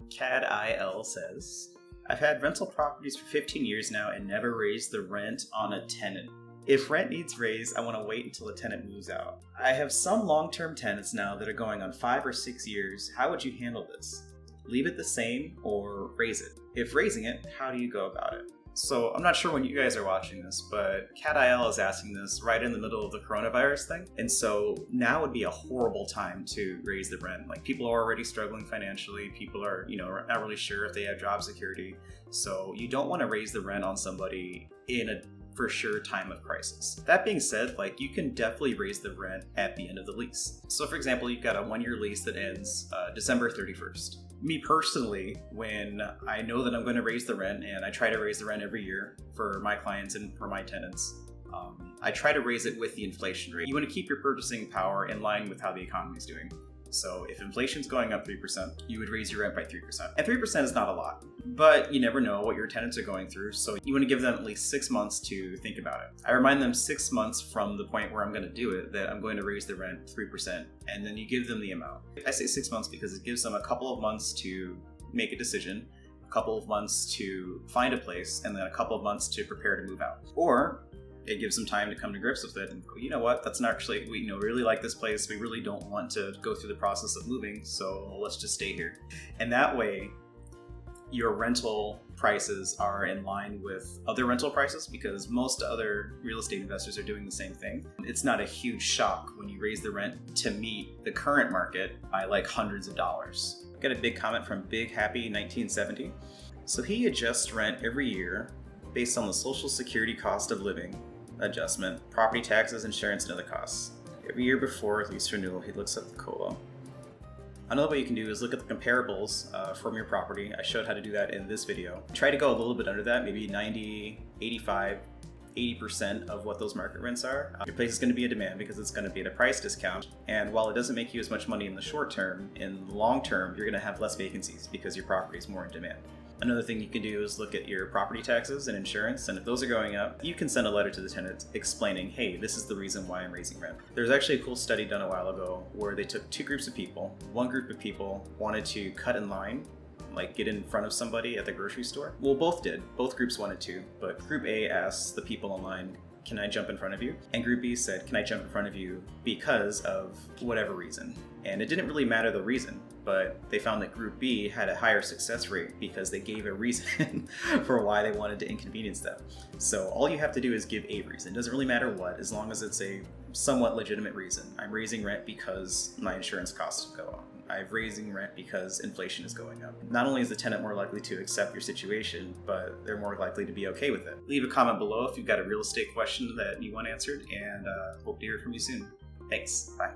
CADIL says, I've had rental properties for 15 years now and never raised the rent on a tenant. If rent needs raised, I want to wait until a tenant moves out. I have some long-term tenants now that are going on 5 or 6 years. How would you handle this? Leave it the same or raise it? If raising it, how do you go about it? So I'm not sure when you guys are watching this, but CADIL is asking this right in the middle of the coronavirus thing. And so now would be a horrible time to raise the rent. Like, people are already struggling financially. People are, not really sure if they have job security. So you don't want to raise the rent on somebody in a for sure time of crisis. That being said, you can definitely raise the rent at the end of the lease. So for example, you've got a 1-year lease that ends December 31st. Me personally, when I know that I'm going to raise the rent, and I try to raise the rent every year for my clients and for my tenants, I try to raise it with the inflation rate. You want to keep your purchasing power in line with how the economy is doing. So if inflation's going up 3%, you would raise your rent by 3%. And 3% is not a lot, but you never know what your tenants are going through, so you want to give them at least 6 months to think about it. I remind them 6 months from the point where I'm going to do it that I'm going to raise the rent 3%, and then you give them the amount. I say 6 months because it gives them a couple of months to make a decision, a couple of months to find a place, and then a couple of months to prepare to move out. Or it gives them time to come to grips with it and go, you know what, that's not actually, we really like this place, we really don't want to go through the process of moving, so let's just stay here. And that way, your rental prices are in line with other rental prices, because most other real estate investors are doing the same thing. It's not a huge shock when you raise the rent to meet the current market by hundreds of dollars. I got a big comment from Big Happy 1970. So he adjusts rent every year based on the Social Security cost of living adjustment, property taxes, insurance, and other costs. Every year before lease renewal, he looks at the COLA. Another way you can do is look at the comparables from your property. I showed how to do that in this video. Try to go a little bit under that, maybe 90, 85, 80% of what those market rents are. Your place is going to be in demand because it's going to be at a price discount. And while it doesn't make you as much money in the short term, in the long term, you're going to have less vacancies because your property is more in demand. Another thing you can do is look at your property taxes and insurance, and if those are going up, you can send a letter to the tenant explaining, hey, this is the reason why I'm raising rent. There's actually a cool study done a while ago where they took 2 groups of people. One group of people wanted to cut in line, get in front of somebody at the grocery store. Well, both did. Both groups wanted to, but Group A asked the people in line, can I jump in front of you? And Group B said, can I jump in front of you because of whatever reason? And it didn't really matter the reason, but they found that Group B had a higher success rate because they gave a reason for why they wanted to inconvenience them. So all you have to do is give a reason. It doesn't really matter what, as long as it's a somewhat legitimate reason. I'm raising rent because my insurance costs go up. I'm raising rent because inflation is going up. Not only is the tenant more likely to accept your situation, but they're more likely to be okay with it. Leave a comment below if you've got a real estate question that you want answered, and hope to hear from you soon. Thanks. Bye.